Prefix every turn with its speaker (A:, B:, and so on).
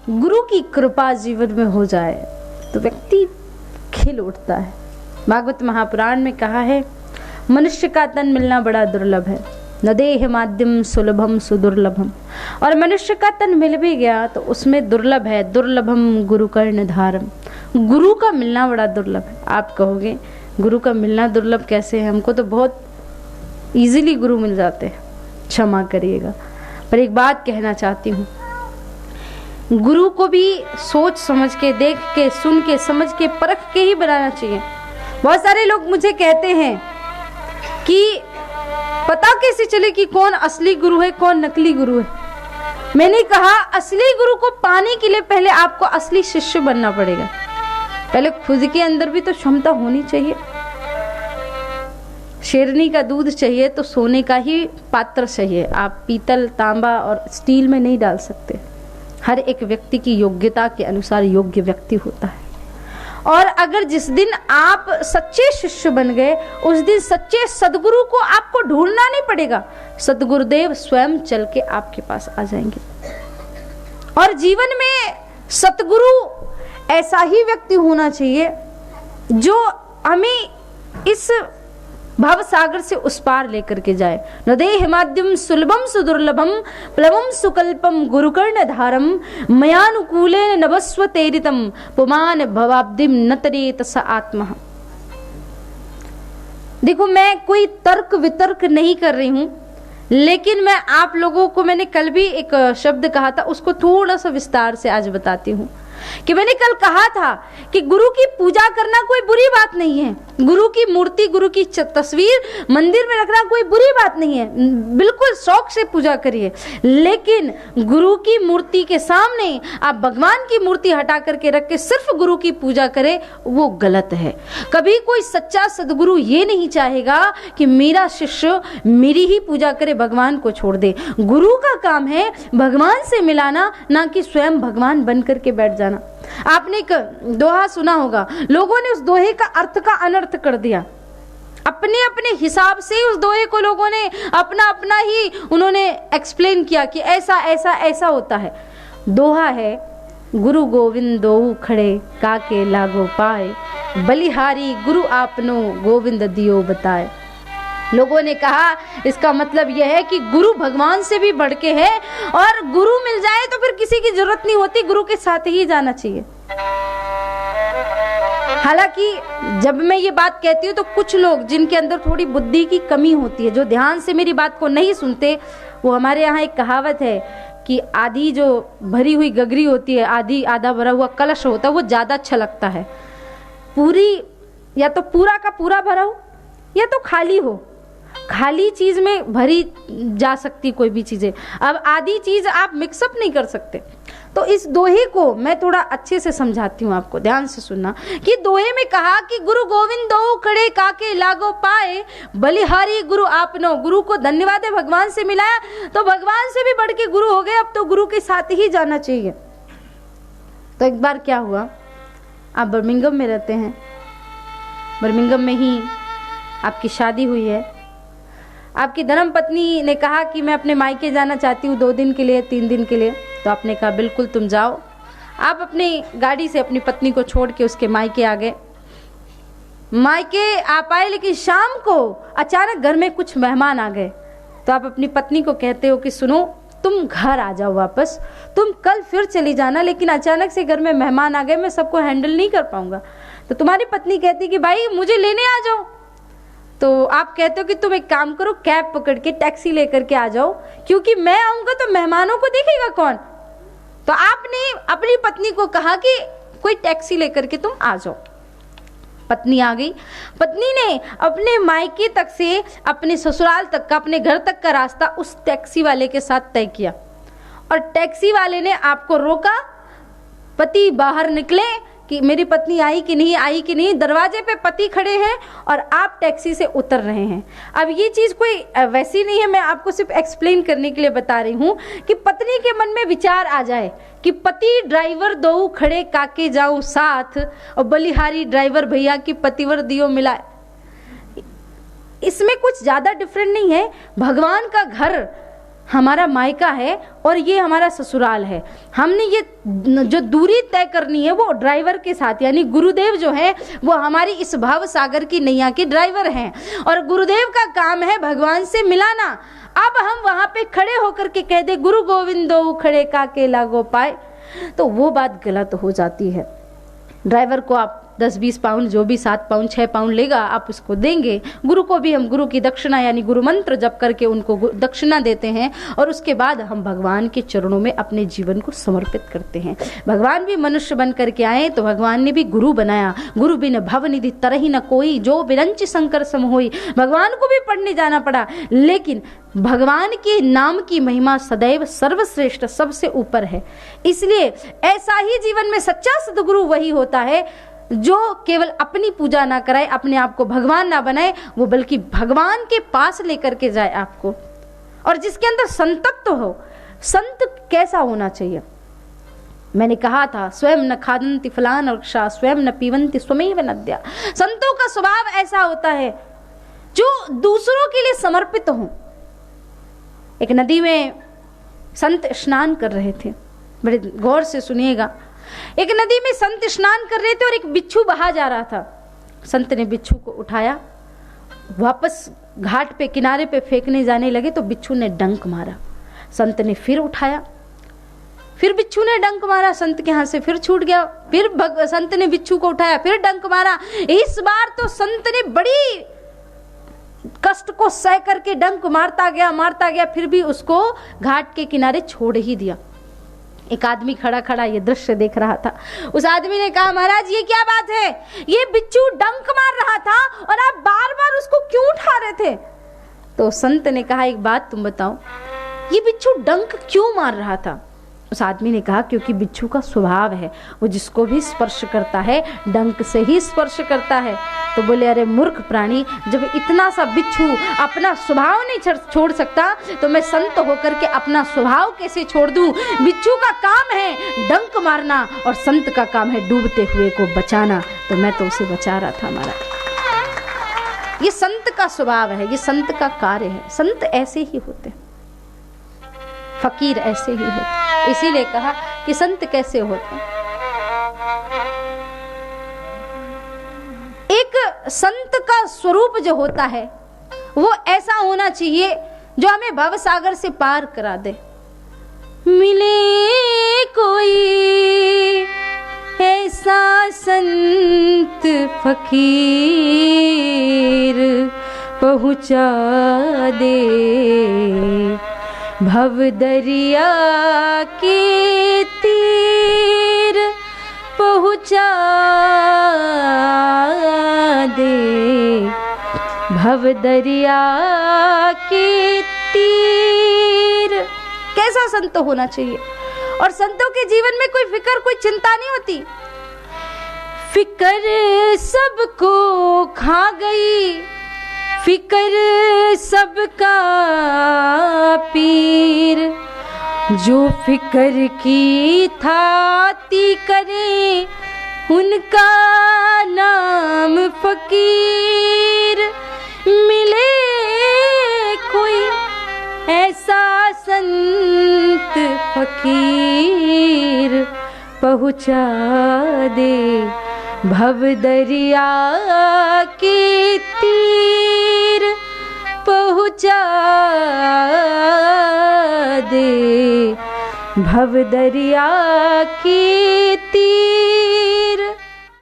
A: गुरु की कृपा जीवन में हो जाए तो व्यक्ति खिल उठता है। भागवत महापुराण में कहा है, मनुष्य का तन मिलना बड़ा दुर्लभ है, न देह माध्यम सुलभम सुदुर्लभम। और मनुष्य का तन मिल भी गया तो उसमें दुर्लभ है, दुर्लभम गुरु कर्ण धारम। गुरु का मिलना बड़ा दुर्लभ है। आप कहोगे गुरु का मिलना दुर्लभ कैसे है, हमको तो बहुत इजीली गुरु मिल जाते हैं। क्षमा करिएगा, पर एक बात कहना चाहती हूँ, गुरु को भी सोच समझ के, देख के, सुन के, समझ के, परख के ही बनाना चाहिए। बहुत सारे लोग मुझे कहते हैं कि पता कैसे चले कि कौन असली गुरु है, कौन नकली गुरु है। मैंने कहा असली गुरु को पाने के लिए पहले आपको असली शिष्य बनना पड़ेगा। पहले खुद के अंदर भी तो क्षमता होनी चाहिए। शेरनी का दूध चाहिए तो सोने का ही पात्र चाहिए, आप पीतल, तांबा और स्टील में नहीं डाल सकते। हर एक व्यक्ति की योग्यता के अनुसार योग्य व्यक्ति होता है। और अगर जिस दिन आप सच्चे शिष्य बन गए, उस दिन सच्चे सदगुरु को आपको ढूंढना नहीं पड़ेगा, सदगुरुदेव स्वयं चल के आपके पास आ जाएंगे। और जीवन में सतगुरु ऐसा ही व्यक्ति होना चाहिए जो हमें इस भव सागर से उस पार लेकर के जाए। न देह माध्यम सुलभम सुदुर्लभम प्लवम सुकल्पम गुरुकर्ण धारम मयानुकूलेन नभस्व तेरितम पुमान भवाब्दिम न तरेत स आत्मा। देखो, मैं कोई तर्क वितर्क नहीं कर रही हूं, लेकिन मैं आप लोगों को, मैंने कल भी एक शब्द कहा था, उसको थोड़ा सा विस्तार से आज बताती हूं कि मैंने कल कहा था कि गुरु की पूजा करना कोई बुरी बात नहीं है। गुरु की मूर्ति, गुरु की तस्वीर मंदिर में रखना कोई बुरी बात नहीं है, बिल्कुल शौक से पूजा करिए। लेकिन गुरु की मूर्ति के सामने आप भगवान की मूर्ति हटा करके रख के सिर्फ गुरु की पूजा करें, वो गलत है। कभी कोई सच्चा सदगुरु ये नहीं चाहेगा कि मेरा शिष्य मेरी ही पूजा करे, भगवान को छोड़ दे। गुरु का काम है भगवान से मिलाना, ना कि स्वयं भगवान बन करके बैठ जाना। आपने एक दोहा सुना होगा, लोगों ने उस दोहे का अर्थ का अनर्थ कर दिया। अपने अपने हिसाब से उस दोहे को लोगों ने अपना अपना ही उन्होंने एक्सप्लेन किया कि ऐसा ऐसा ऐसा होता है। दोहा है, गुरु गोविंद दोऊ खड़े काके लागो पाए, बलिहारी गुरु आपनो गोविंद दियो बताए। लोगों ने कहा इसका मतलब यह है कि गुरु भगवान से भी बढ़ के है, और गुरु मिल जाए तो फिर किसी की जरूरत नहीं होती, गुरु के साथ ही जाना चाहिए। हालांकि जब मैं ये बात कहती हूँ तो कुछ लोग जिनके अंदर थोड़ी बुद्धि की कमी होती है, जो ध्यान से मेरी बात को नहीं सुनते, वो हमारे यहाँ एक कहावत है कि आधी जो भरी हुई गगरी होती है, आधी आधा भरा हुआ कलश होता है, वो ज्यादा अच्छा लगता है। पूरी या तो पूरा का पूरा भरा हो या तो खाली हो। खाली चीज में भरी जा सकती कोई भी चीजें, अब आधी चीज आप मिक्सअप नहीं कर सकते। तो इस दोहे को मैं थोड़ा अच्छे से समझाती हूँ, आपको ध्यान से सुनना। कि दोहे में कहा कि गुरु गोविंद दो खड़े काके लागो पाए, बलिहारी गुरु आपनो। गुरु को धन्यवाद है, भगवान से मिलाया तो भगवान से भी बढ़ के गुरु हो गए, अब तो गुरु के साथ ही जाना चाहिए। तो एक बार क्या हुआ, आप बर्मिंघम में रहते हैं, बर्मिंघम में ही आपकी शादी हुई है। आपकी धर्म पत्नी ने कहा कि मैं अपने मायके जाना चाहती हूँ 2 दिन के लिए, 3 दिन के लिए। तो आपने कहा बिल्कुल तुम जाओ। आप अपनी गाड़ी से अपनी पत्नी को छोड़ के उसके मायके आ गए। मायके आप आए, लेकिन शाम को अचानक घर में कुछ मेहमान आ गए। तो आप अपनी पत्नी को कहते हो कि सुनो, तुम घर आ जाओ वापस, तुम कल फिर चली जाना, लेकिन अचानक से घर में मेहमान आ गए, मैं सबको हैंडल नहीं कर पाऊंगा। तो तुम्हारी पत्नी कहती कि भाई मुझे लेने आ जाओ। तो आप कहते हो कि तुम एक काम करो, कैब पकड़ के टैक्सी लेकर के आ जाओ, क्योंकि मैं आऊंगा तो मेहमानों को देखेगा कौन। तो आपने अपनी पत्नी को कहा कि कोई टैक्सी लेकर के तुम आ जाओ। पत्नी आ गई। पत्नी ने अपने मायके तक से अपने ससुराल तक का, अपने घर तक का रास्ता उस टैक्सी वाले के साथ तय किया, और टैक्सी वाले ने आपको रोका। पति बाहर निकले कि मेरी पत्नी आई कि नहीं, आई कि नहीं। दरवाजे पे पति खड़े हैं और आप टैक्सी से उतर रहे हैं। अब ये चीज कोई वैसी नहीं है, मैं आपको सिर्फ एक्सप्लेन करने के लिए बता रही हूँ कि पत्नी के मन में विचार आ जाए कि पति ड्राइवर दो खड़े काके जाऊं साथ, और बलिहारी ड्राइवर भैया की पतिवर दियो मिला। इसमें कुछ ज्यादा डिफरेंट नहीं है। भगवान का घर हमारा मायका है और ये हमारा ससुराल है। हमने ये जो दूरी तय करनी है वो ड्राइवर के साथ, यानी गुरुदेव जो है वो हमारी इस भव सागर की नैया के ड्राइवर हैं और गुरुदेव का काम है भगवान से मिलाना। अब हम वहां पे खड़े होकर के कह दे गुरु गोविंदो खड़े का के लागो पाए, तो वो बात गलत हो जाती है। ड्राइवर को आप 10-20 पाउंड, जो भी 7 पाउंड 6 पाउंड लेगा आप उसको देंगे। गुरु को भी हम गुरु की दक्षिणा यानी गुरु मंत्र जप करके उनको दक्षिणा देते हैं और उसके बाद हम भगवान के चरणों में अपने जीवन को समर्पित करते हैं। भगवान भी मनुष्य बन करके आए तो भगवान ने भी गुरु बनाया। गुरु बिन भवनिधि तरही न कोई, जो बिरंच शंकर सम होई। भगवान को भी पढ़ने जाना पड़ा, लेकिन भगवान के नाम की महिमा सदैव सर्वश्रेष्ठ, सबसे ऊपर है। इसलिए ऐसा ही जीवन में सच्चा सद्गुरु वही होता है जो केवल अपनी पूजा ना कराए, अपने आप को भगवान ना बनाए, वो बल्कि भगवान के पास लेकर के जाए आपको, और जिसके अंदर संतत्व हो। संत कैसा होना चाहिए? मैंने कहा था स्वयं न खादंति फलान वृक्षा स्वयं न पीवंति स्वमेव नद्या। संतों का स्वभाव ऐसा होता है जो दूसरों के लिए समर्पित हो। एक नदी में संत स्नान कर रहे थे, बड़े गौर से सुनिएगा। एक नदी में संत स्नान कर रहे थे और एक बिच्छू बहा जा रहा था। संत ने बिच्छू को उठाया, वापस घाट पे किनारे पे फेंकने जाने लगे तो बिच्छू ने डंक मारा। संत ने फिर उठाया, फिर बिच्छू ने डंक मारा, संत के हाथ से फिर छूट गया। फिर संत ने बिच्छू को उठाया, फिर डंक मारा। इस बार तो संत ने बड़ी कष्ट को सह करके डंक मारता गया, फिर भी उसको घाट के किनारे छोड़ ही दिया। एक आदमी खड़ा खड़ा ये दृश्य देख रहा था। उस आदमी ने कहा, महाराज ये क्या बात है? ये बिच्छू डंक मार रहा था और आप बार बार उसको क्यों उठा रहे थे? तो संत ने कहा, एक बात तुम बताओ, ये बिच्छू डंक क्यों मार रहा था? उस आदमी ने कहा, क्योंकि बिच्छू का स्वभाव है, वो जिसको भी स्पर्श करता है डंक से ही स्पर्श करता है। तो बोले, अरे मूर्ख प्राणी, जब इतना सा बिच्छू अपना स्वभाव नहीं छोड़ सकता तो मैं संत होकर के अपना स्वभाव कैसे छोड़ दूं? बिच्छू का काम है डंक मारना और संत का काम है डूबते हुए को बचाना, तो मैं तो उसे बचा रहा था। हमारा ये संत का स्वभाव है, ये संत का कार्य है। संत ऐसे ही होते, फकीर ऐसे ही होते। इसीलिए कहा कि संत कैसे होते हैं। एक संत का स्वरूप जो होता है वो ऐसा होना चाहिए जो हमें भव सागर से पार करा दे। मिले कोई ऐसा संत फकीर पहुंचा दे भव दरिया के तीर पहुंचा दे भव दरिया के तीर। कैसा संत होना चाहिए? और संतों के जीवन में कोई फिक्र, कोई चिंता नहीं होती। फिक्र सबको खा गई, फिक्र सबका पीर, जो फिक्र की थाती करे उनका नाम फकीर। मिले कोई ऐसा संत फकीर पहुंचा दे भव दरिया के तीर पहुंचा दे भव दरिया के